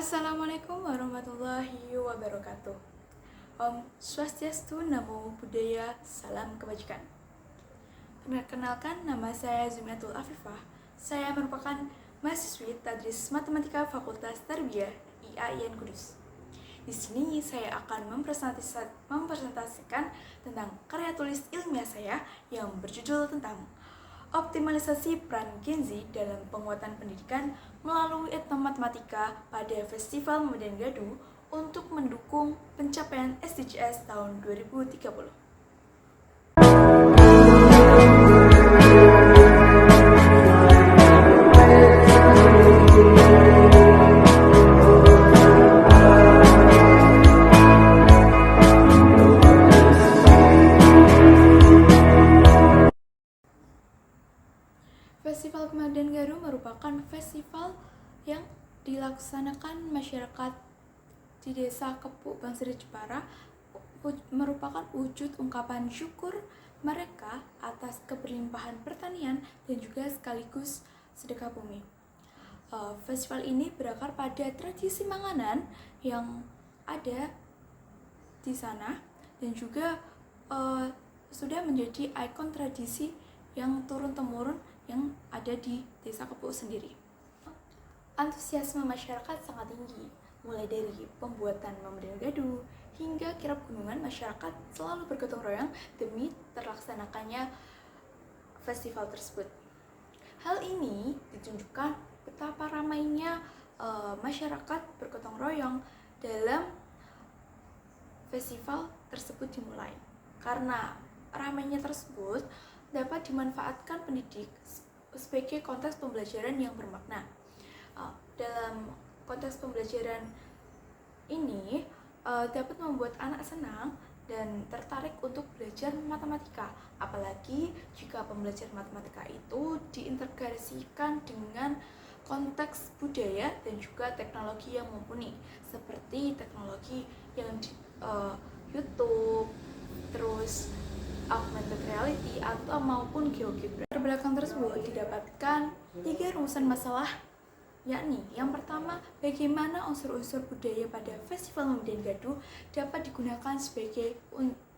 Assalamualaikum warahmatullahi wabarakatuh. Om Swastiastu, Namo Buddhaya, Salam Kebajikan. Perkenalkan, nama saya Zumiatul Afifah. Saya merupakan mahasiswi Tadris Matematika Fakultas Tarbiyah IAIN Kudus. Di sini saya akan mempresentasikan tentang karya tulis ilmiah saya yang berjudul tentang optimalisasi peran Gen Z dalam penguatan pendidikan melalui etnomatematika pada Festival Medan Gaduh untuk mendukung pencapaian SDGs tahun 2030. Festival Medan Gaduh merupakan festival yang dilaksanakan masyarakat di Desa Kepuk, Bangsri Jepara, merupakan wujud ungkapan syukur mereka atas keberlimpahan pertanian dan juga sekaligus sedekah bumi. Festival ini berakar pada tradisi manganan yang ada di sana dan juga sudah menjadi ikon tradisi yang turun-temurun yang ada di Desa Kepuk sendiri. Antusiasme masyarakat sangat tinggi, mulai dari pembuatan Medan Gaduh hingga kirap gunungan. Masyarakat selalu bergotong royong demi terlaksanakannya festival tersebut. Hal ini ditunjukkan betapa ramainya masyarakat bergotong royong dalam festival tersebut dimulai. Karena ramainya tersebut dapat dimanfaatkan pendidik sebagai konteks pembelajaran yang bermakna. Dalam konteks pembelajaran ini dapat membuat anak senang dan tertarik untuk belajar matematika, apalagi jika pembelajaran matematika itu diintegrasikan dengan konteks budaya dan juga teknologi yang mumpuni, seperti teknologi yang di YouTube, terus augmented reality atau maupun GeoGebra. Terbelakang tersebut didapatkan 3 rumusan masalah, yakni yang pertama, bagaimana unsur-unsur budaya pada Festival Medan Gaduh dapat digunakan sebagai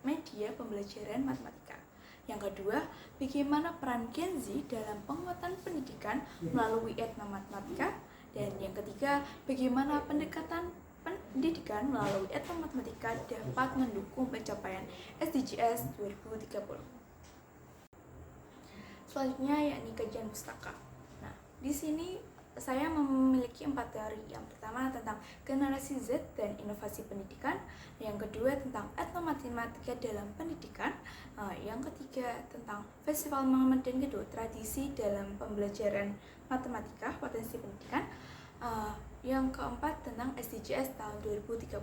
media pembelajaran matematika. Yang kedua, bagaimana peran Gen Z dalam penguatan pendidikan melalui etnomatematika. Dan yang ketiga, bagaimana pendekatan pendidikan melalui etnomatematika dapat mendukung pencapaian SDGs 2030. Selanjutnya yakni kajian pustaka. Nah, di sini saya memiliki 4 teori. Yang pertama tentang generasi Z dan inovasi pendidikan, yang kedua tentang etnomatematika dalam pendidikan, yang ketiga tentang Festival Medan Gaduh, tradisi dalam pembelajaran matematika, potensi pendidikan, yang keempat tentang SDGs tahun 2030.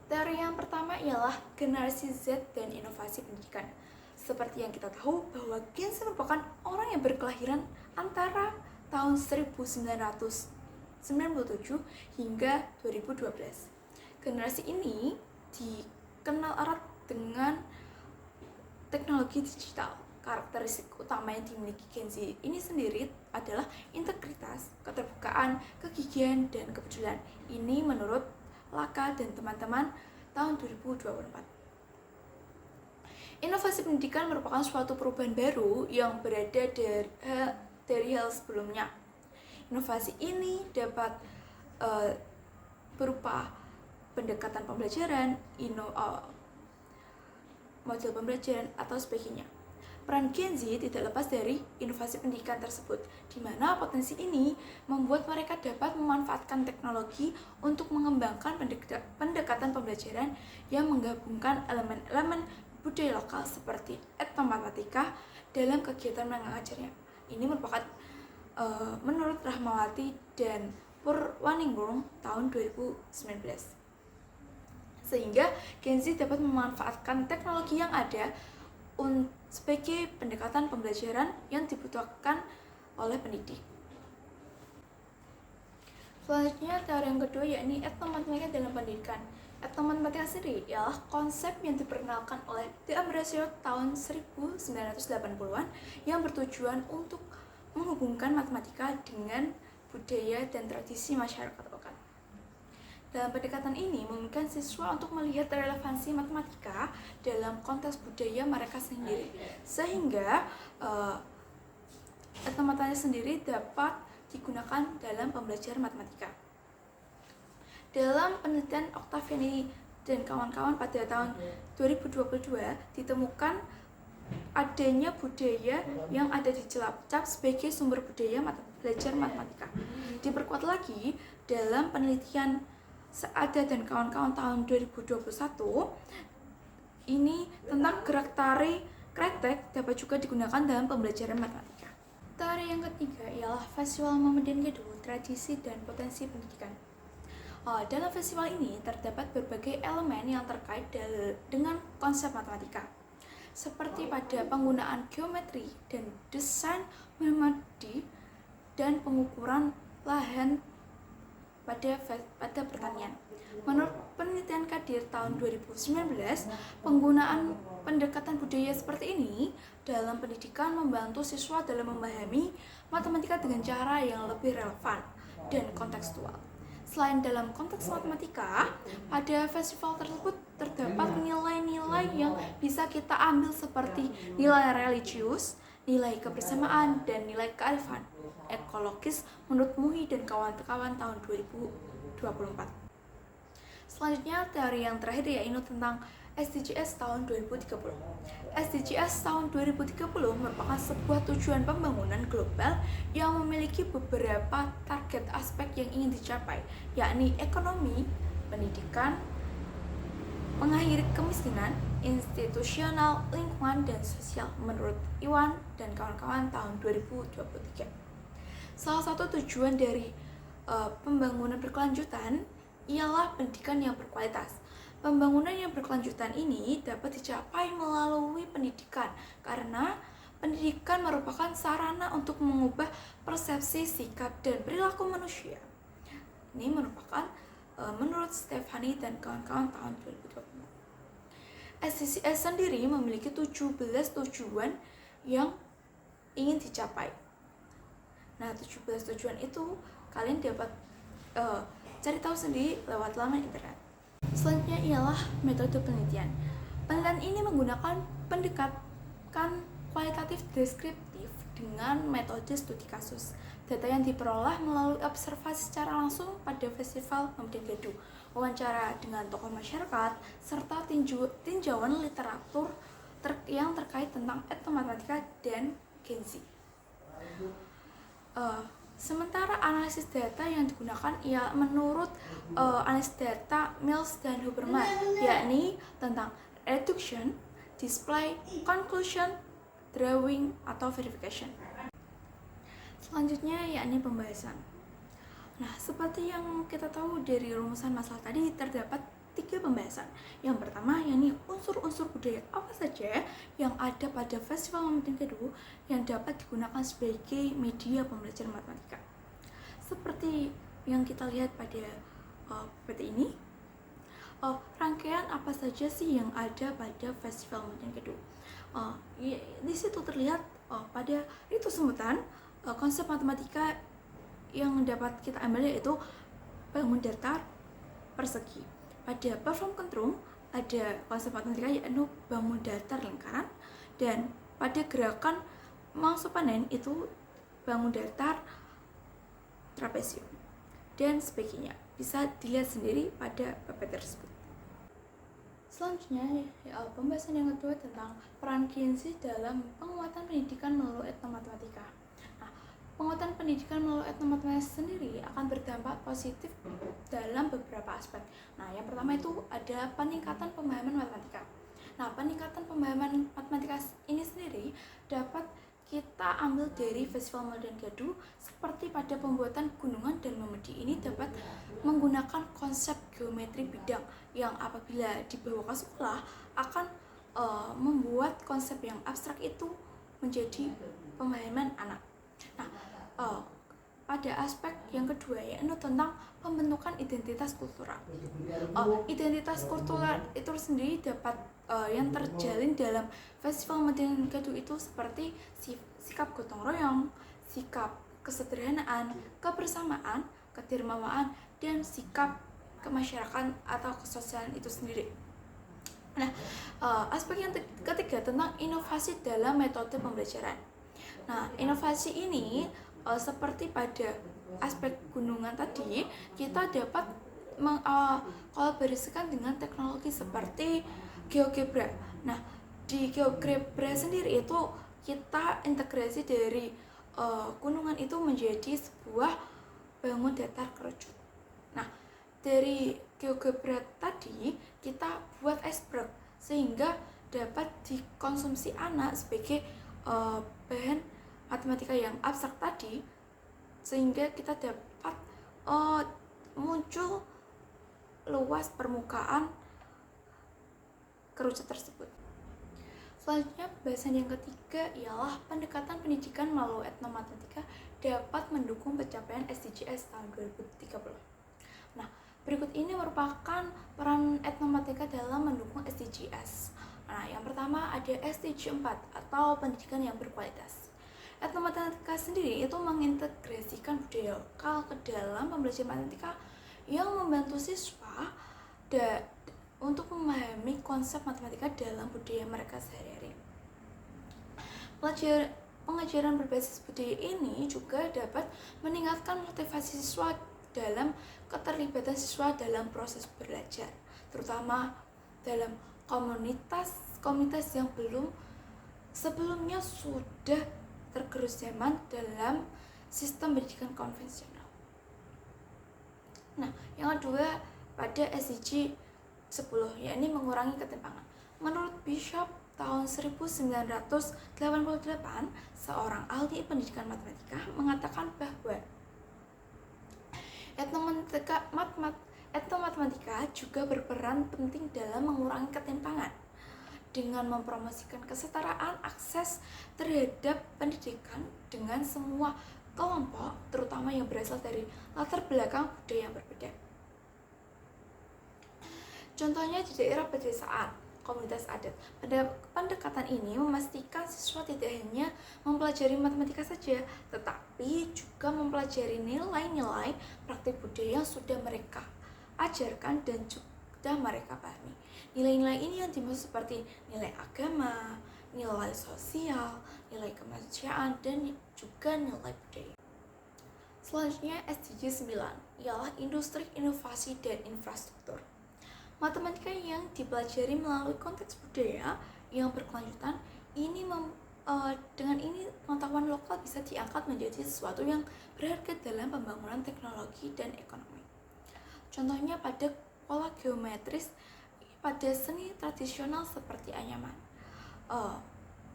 Teori yang pertama ialah generasi Z dan inovasi pendidikan. Seperti yang kita tahu bahwa Gen Z merupakan orang yang berkelahiran antara tahun 1997 hingga 2012. Generasi ini dikenal erat dengan teknologi digital. Karakteristik utama yang dimiliki Gen Z ini sendiri adalah integritas, keterbukaan, kegigihan, dan kepedulian. Ini menurut Laka dan teman-teman tahun 2024. Inovasi pendidikan merupakan suatu perubahan baru yang berbeda dari hal sebelumnya. Inovasi ini dapat berupa pendekatan pembelajaran, model pembelajaran, atau sebagainya. Peran Gen Z tidak lepas dari inovasi pendidikan tersebut, di mana potensi ini membuat mereka dapat memanfaatkan teknologi untuk mengembangkan pendekatan pembelajaran yang menggabungkan elemen-elemen budaya lokal seperti etnomatematika dalam kegiatan mengajarnya. Ini merupakan menurut Rahmawati dan Purwaningrum tahun 2019. Sehingga Gen Z dapat memanfaatkan teknologi yang ada sebagai pendekatan pembelajaran yang dibutuhkan oleh pendidik. Selanjutnya teori yang kedua yakni etnomatematika dalam pendidikan. Etnomatematika sendiri ialah konsep yang diperkenalkan oleh D'Ambrosio tahun 1980-an yang bertujuan untuk menghubungkan matematika dengan budaya dan tradisi masyarakat lokal. Dalam pendekatan ini memungkinkan siswa untuk melihat relevansi matematika dalam konteks budaya mereka sendiri, sehingga matematika sendiri dapat digunakan dalam pembelajaran matematika. Dalam penelitian Octaviani dan kawan-kawan pada tahun 2022 ditemukan adanya budaya yang ada di Cilacap sebagai sumber budaya belajar matematika. Diperkuat lagi dalam penelitian Seada dan kawan-kawan tahun 2021 ini tentang gerak tari kretek dapat juga digunakan dalam pembelajaran matematika. Teori yang ketiga ialah Festival Momen Kedua, Tradisi dan Potensi Pendidikan. Dalam festival ini terdapat berbagai elemen yang terkait dengan konsep matematika, seperti pada penggunaan geometri dan desain matematik dan pengukuran lahan pada pertanian. Menurut penelitian Kadir tahun 2019, penggunaan pendekatan budaya seperti ini dalam pendidikan membantu siswa dalam memahami matematika dengan cara yang lebih relevan dan kontekstual. Selain dalam konteks matematika, pada festival tersebut terdapat nilai-nilai yang bisa kita ambil seperti nilai religius, nilai kebersamaan, dan nilai kearifan ekologis menurut Muhi dan kawan-kawan tahun 2024. Selanjutnya, teori yang terakhir yaitu tentang SDGs tahun 2030. SDGs tahun 2030 merupakan sebuah tujuan pembangunan global yang memiliki beberapa target aspek yang ingin dicapai, yakni ekonomi, pendidikan, mengakhiri kemiskinan, institusional, lingkungan, dan sosial menurut Iwan dan kawan-kawan tahun 2023. Salah satu tujuan dari pembangunan berkelanjutan ialah pendidikan yang berkualitas. Pembangunan yang berkelanjutan ini dapat dicapai melalui pendidikan, karena pendidikan merupakan sarana untuk mengubah persepsi, sikap, dan perilaku manusia. Ini merupakan menurut Stefani dan kawan-kawan tahun 2020. SDGs sendiri memiliki 17 tujuan yang ingin dicapai. Nah, 17 tujuan itu kalian dapat cari tahu sendiri lewat laman internet. Selanjutnya ialah metode penelitian. Penelitian ini menggunakan pendekatan kualitatif deskriptif dengan metode studi kasus. Data yang diperoleh melalui observasi secara langsung pada festival Momen Kedua, wawancara dengan tokoh masyarakat, serta tinjauan literatur yang terkait tentang etnomatematika dan Gen Z. Sementara analisis data yang digunakan ia menurut analisis data Mills dan Huberman, yakni tentang reduction, display, conclusion, drawing, atau verification. Selanjutnya yakni pembahasan. Nah, seperti yang kita tahu dari rumusan masalah tadi, terdapat 3 pembahasan. Yang pertama yakni unsur-unsur budaya apa saja yang ada pada Festival Momen Kedua yang dapat digunakan sebagai media pembelajaran matematika. Seperti yang kita lihat pada PPT ini, rangkaian apa saja sih yang ada pada Festival Momen Kedua. Di situ terlihat pada itu sebutan konsep matematika yang dapat kita ambil yaitu bangun datar, persegi. Pada perform control ada konsep matematika yaitu bangun datar lingkaran, dan pada gerakan mangsa panen itu bangun datar trapesium dan sebagainya. Bisa dilihat sendiri pada PPT tersebut. Selanjutnya pembahasan yang kedua tentang peran Gen Z dalam penguatan pendidikan melalui etnomatematika. Penguatan pendidikan melalui etnomatematika sendiri akan berdampak positif dalam beberapa aspek. Nah, yang pertama itu ada peningkatan pemahaman matematika. Nah, peningkatan pemahaman matematika ini sendiri dapat kita ambil dari Festival Momen Kedua, seperti pada pembuatan gunungan dan memedi ini dapat menggunakan konsep geometri bidang yang apabila dibawa ke sekolah akan membuat konsep yang abstrak itu menjadi pemahaman anak. Nah, pada aspek yang kedua yaitu tentang pembentukan identitas kultural. Identitas kultural itu sendiri dapat yang terjalin dalam Festival Momen Kedua itu seperti sikap gotong royong, sikap kesederhanaan, kebersamaan, kedermawaan, dan sikap kemasyarakatan atau kesosialan itu sendiri. Nah, aspek yang ketiga tentang inovasi dalam metode pembelajaran. Nah, inovasi ini seperti pada aspek gunungan tadi, kita dapat kolaborasikan dengan teknologi seperti GeoGebra. Nah, di GeoGebra sendiri itu kita integrasi dari gunungan itu menjadi sebuah bangun datar kerucut. Nah, dari GeoGebra tadi kita buat iceberg sehingga dapat dikonsumsi anak sebagai bahan matematika yang abstrak tadi, sehingga kita dapat muncul luas permukaan kerucut tersebut. Selanjutnya, bahasan yang ketiga ialah pendekatan pendidikan melalui etnomatematika dapat mendukung pencapaian SDGs tahun 2030. Nah, berikut ini merupakan peran etnomatematika dalam mendukung SDGs. Nah, yang pertama ada SDG 4 atau pendidikan yang berkualitas. Etnomatematika sendiri itu mengintegrasikan budaya lokal ke dalam pembelajaran matematika yang membantu siswa untuk memahami konsep matematika dalam budaya mereka sehari-hari. Pengajaran berbasis budaya ini juga dapat meningkatkan motivasi siswa dalam keterlibatan siswa dalam proses belajar, terutama dalam komunitas yang sebelumnya sudah tergerus zaman dalam sistem pendidikan konvensional. Nah, yang kedua pada SDG 10, yakni mengurangi ketimpangan. Menurut Bishop tahun 1988, seorang ahli pendidikan matematika mengatakan bahwa etnomatematika juga berperan penting dalam mengurangi ketimpangan dengan mempromosikan kesetaraan akses terhadap pendidikan dengan semua kelompok, terutama yang berasal dari latar belakang budaya yang berbeda. Contohnya di daerah pedesaan, komunitas adat. Pendekatan ini memastikan siswa tidak hanya mempelajari matematika saja, tetapi juga mempelajari nilai-nilai praktik budaya yang sudah mereka ajarkan dan sudah mereka pahami. Nilai-nilai ini yang dimaksud seperti nilai agama, nilai sosial, nilai kemanusiaan, dan juga nilai budaya. Selanjutnya SDG 9 ialah industri, inovasi, dan infrastruktur. Matematika yang dipelajari melalui konteks budaya yang berkelanjutan dengan ini pengetahuan lokal bisa diangkat menjadi sesuatu yang berharga dalam pembangunan teknologi dan ekonomi. Contohnya pada pola geometris pada seni tradisional seperti anyaman.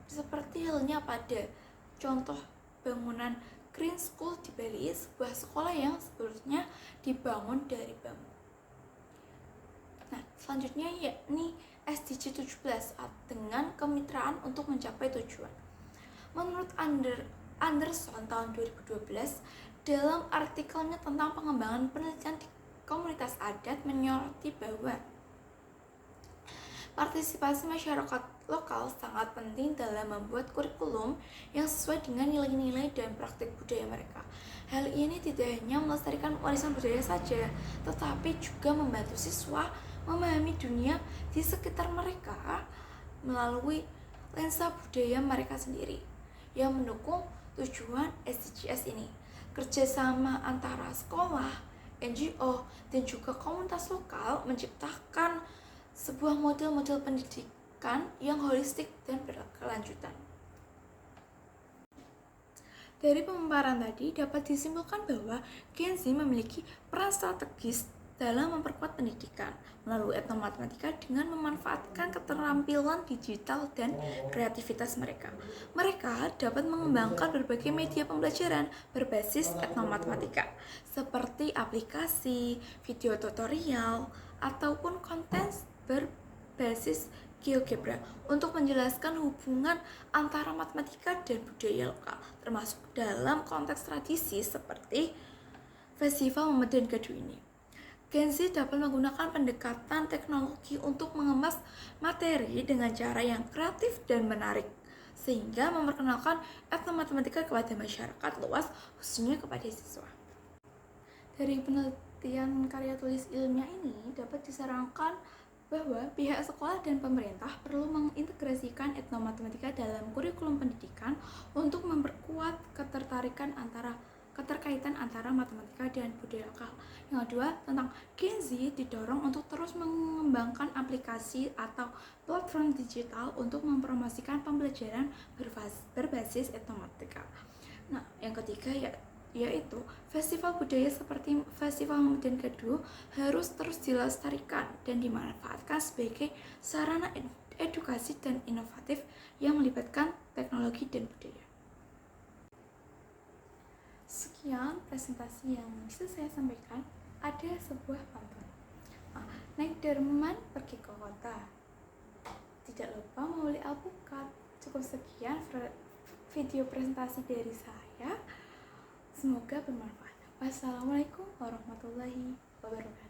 Seperti halnya pada contoh bangunan Green School di Bali, sebuah sekolah yang sebelumnya dibangun dari bambu. Nah, selanjutnya yakni SDG 17 dengan kemitraan untuk mencapai tujuan. Menurut Anderson tahun 2012, dalam artikelnya tentang pengembangan penelitian di komunitas adat menyoroti bahwa partisipasi masyarakat lokal sangat penting dalam membuat kurikulum yang sesuai dengan nilai-nilai dan praktik budaya mereka. Hal ini tidak hanya melestarikan warisan budaya saja, tetapi juga membantu siswa memahami dunia di sekitar mereka melalui lensa budaya mereka sendiri yang mendukung tujuan SDGs ini. Kerjasama antara sekolah, NGO, dan juga komunitas lokal menciptakan sebuah model-model pendidikan yang holistik dan berkelanjutan. Dari pemaparan tadi dapat disimpulkan bahwa Gen Z memiliki peran strategis dalam memperkuat pendidikan melalui etnomatematika dengan memanfaatkan keterampilan digital dan kreativitas mereka. Mereka dapat mengembangkan berbagai media pembelajaran berbasis etnomatematika seperti aplikasi, video tutorial, ataupun konten berbasis GeoGebra untuk menjelaskan hubungan antara matematika dan budaya lokal, termasuk dalam konteks tradisi seperti Festival Memadan Gaduh ini. Gen Z dapat menggunakan pendekatan teknologi untuk mengemas materi dengan cara yang kreatif dan menarik, sehingga memperkenalkan etnomatematika kepada masyarakat luas, khususnya kepada siswa. Dari penelitian karya tulis ilmiah ini dapat disarankan bahwa pihak sekolah dan pemerintah perlu mengintegrasikan etnomatematika dalam kurikulum pendidikan untuk memperkuat keterkaitan antara matematika dan budaya lokal. Yang kedua, tentang Gen Z didorong untuk terus mengembangkan aplikasi atau platform digital untuk mempromosikan pembelajaran berbasis etnomatematika. Nah, yang ketiga yaitu festival budaya seperti Festival Medan Geduh harus terus dilestarikan dan dimanfaatkan sebagai sarana edukasi dan inovatif yang melibatkan teknologi dan budaya. Sekian presentasi yang bisa saya sampaikan. Ada sebuah pantun. Naik delman pergi ke kota, tidak lupa membeli alpukat. Cukup sekian video presentasi dari saya. Semoga bermanfaat. Wassalamualaikum warahmatullahi wabarakatuh.